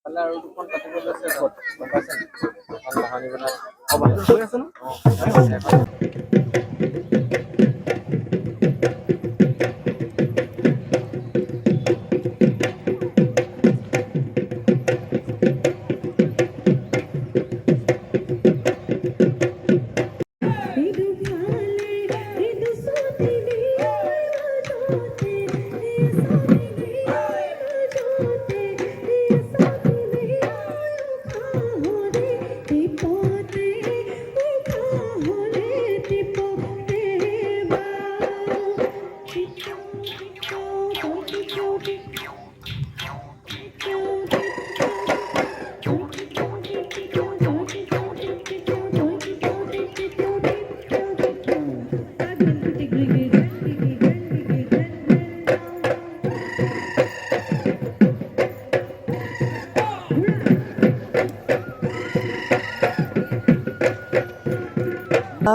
তাহলে আৰু দুখন পাতিব লৈছে ক'ত গম পাইছে এখন বাহনী বনাত অৱস্থা হৈ আছে ন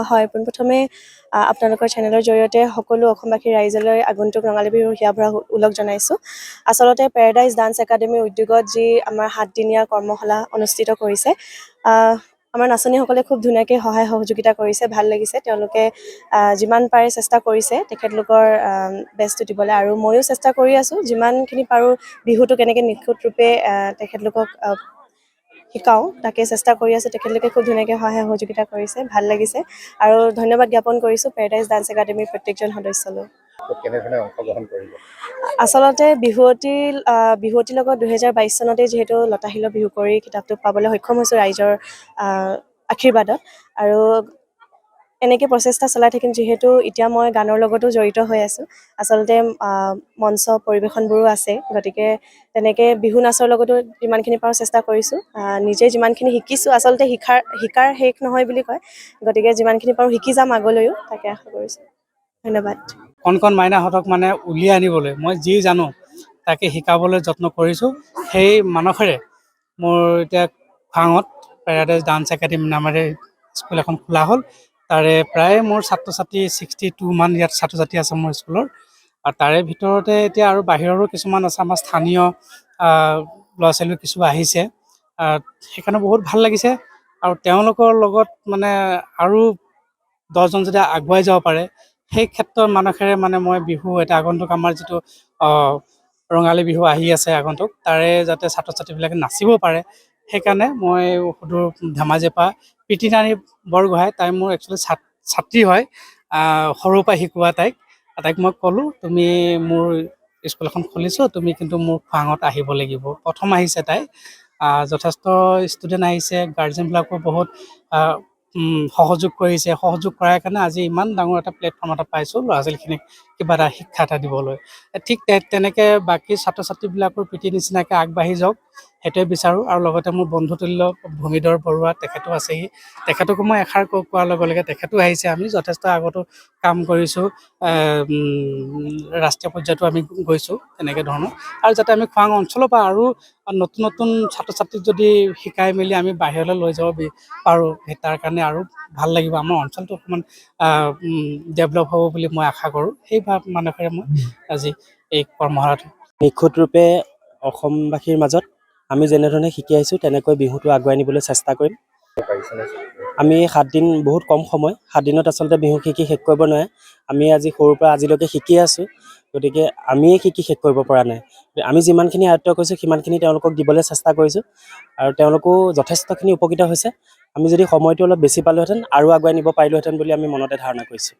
হয়, পোনপ্ৰথমে আপোনালোকৰ চেনেলৰ জৰিয়তে সকলো অসমবাসী ৰাইজলৈ আগন্তুক ৰঙালী বিহুৰ হিয়াভৰা ওলগ জনাইছোঁ। আচলতে পেৰাডাইজ ডান্স একাডেমীৰ উদ্যোগত যি আমাৰ 7 দিনীয়া কৰ্মশালা অনুষ্ঠিত কৰিছে, আমাৰ নাচনীসকলে খুব ধুনীয়াকৈ সহায় সহযোগিতা কৰিছে, ভাল লাগিছে। তেওঁলোকে যিমান পাৰে চেষ্টা কৰিছে তেখেতলোকৰ বেষ্টটো দিবলৈ, আৰু ময়ো চেষ্টা কৰি আছোঁ যিমানখিনি পাৰোঁ বিহুটো কেনেকৈ নিখুঁত ৰূপে তেখেতলোকক শিকাওঁ তাকে চেষ্টা কৰি আছোঁ। তেখেতলোকে খুব ধুনীয়াকৈ সহায় সহযোগিতা কৰিছে, ভাল লাগিছে। আৰু ধন্যবাদ জ্ঞাপন কৰিছোঁ পেৰাডাইজ ডান্স একাডেমীৰ প্ৰত্যেকজন সদস্যলৈ। কেনেধৰণে অংশগ্ৰহণ কৰিব আচলতে বিহুৱতীৰ লগত 2022 চনতেই যিহেতু লতাশিলৰ বিহু কৰি কিতাপটো পাবলৈ সক্ষম হৈছোঁ ৰাইজৰ আশীৰ্বাদত, আৰু এনেকৈ প্ৰচেষ্টা চলাই থাকিম। যিহেতু এতিয়া মই গানৰ লগতো জড়িত হৈ আছোঁ, আচলতে মঞ্চ পৰিৱেশনবোৰো আছে, গতিকে তেনেকৈ বিহু নাচৰ লগতো যিমানখিনি পাৰোঁ চেষ্টা কৰিছোঁ। নিজে যিমানখিনি শিকিছোঁ, আচলতে শিকাৰ শেষ নহয় বুলি কয়, গতিকে যিমানখিনি পাৰোঁ শিকি যাম আগলৈও, তাকে আশা কৰিছোঁ। ধন্যবাদ। কণ মাইনাহঁতক মানে উলিয়াই আনিবলৈ মই যি জানো তাকে শিকাবলৈ যত্ন কৰিছোঁ। সেই মানসেৰে মোৰ এতিয়া খোৱাঙত পেৰাডাইজ ডান্স একাডেমী নামেৰে স্কুল এখন খোলা হ'ল। তাৰে প্ৰায় মোৰ ছাত্ৰ ছাত্ৰী 62 মান ইয়াত ছাত্ৰ ছাত্ৰী আছে মোৰ স্কুলৰ, আৰু তাৰে ভিতৰতে এতিয়া আৰু বাহিৰৰো কিছুমান আছে, আমাৰ স্থানীয় ল'ৰা ছোৱালীও কিছু আহিছে। সেইকাৰণে বহুত ভাল লাগিছে, আৰু তেওঁলোকৰ লগত মানে আৰু 10জন যদি আগুৱাই যাব পাৰে, সেই ক্ষেত্ৰৰ মানসেৰে মানে মই বিহু এটা আগন্তুক আমাৰ যিটো ৰঙালী বিহু আহি আছে আগন্তুক, তাৰে যাতে ছাত্ৰ ছাত্ৰীবিলাকে নাচিব পাৰে, সেইকাৰণে মই সুদূৰ ধেমাজিৰ পৰা প্ৰীতিৰাণী বৰগোহাঁই, তাই মোৰ একচুৱেলি ছাত্ৰী হয়, সৰুৰ পৰা শিকোৱা তাইক মই ক'লোঁ, তুমি মোৰ স্কুল এখন খুলিছোঁ, তুমি কিন্তু মোৰ খোৱাঙত আহিব লাগিব। প্ৰথম আহিছে তাই, যথেষ্ট ষ্টুডেণ্ট আহিছে, গাৰ্জেনবিলাকো বহুত সহযোগ কৰিছে। সহযোগ কৰাৰ কাৰণে আজি ইমান ডাঙৰ এটা প্লেটফৰ্ম এটা পাইছোঁ ল'ৰা ছোৱালীখিনিক কিবা এটা শিক্ষা এটা দিবলৈ। ঠিক তেনেকৈ বাকী ছাত্ৰ ছাত্ৰীবিলাকৰ প্ৰীতি নিচিনাকৈ আগবাঢ়ি যাওক, সেইটোৱে বিচাৰোঁ। আৰু লগতে মোৰ বন্ধুতুল্য ভূমিধৰ বৰুৱা, তেখেতো আছেহি, তেখেতকো মই এষাৰ কোৱাৰ লগে লগে তেখেতো আহিছে। আমি যথেষ্ট আগতো কাম কৰিছোঁ, ৰাষ্ট্ৰীয় পৰ্যায়তো আমি গৈছোঁ তেনেকৈ ধৰণৰ। আৰু যাতে আমি খোৱাং অঞ্চলৰ পৰা আৰু নতুন নতুন ছাত্ৰ ছাত্ৰীক যদি শিকাই মেলি আমি বাহিৰলৈ লৈ যাব পাৰোঁ, তাৰ কাৰণে আৰু ভাল লাগিব, আমাৰ অঞ্চলটো অকণমান ডেভেলপ হ'ব বুলি মই আশা কৰোঁ। সেই মানসেৰে মই আজি এই কৰ্মশালাটো নিখুঁত ৰূপে অসমবাসীৰ মাজত আমি যেনেধৰণে শিকি আহিছোঁ তেনেকৈ বিহুটো আগুৱাই নিবলৈ চেষ্টা কৰিম। আমি 7 দিন বহুত কম সময়, 7 দিনত আচলতে বিহু শিকি শেষ কৰিব নোৱাৰে। আমি আজি সৰুৰ পৰা আজিলৈকে শিকি আছোঁ, গতিকে আমিয়ে শিকি শেষ কৰিব পৰা নাই। আমি যিমানখিনি আয়ত্ব কৰিছোঁ সিমানখিনি তেওঁলোকক দিবলৈ চেষ্টা কৰিছোঁ, আৰু তেওঁলোকো যথেষ্টখিনি উপকৃত হৈছে। আমি যদি সময়টো অলপ বেছি পালোহেঁতেন আৰু আগুৱাই নিব পাৰিলোহেঁতেন বুলি আমি মনতে ধাৰণা কৰিছোঁ।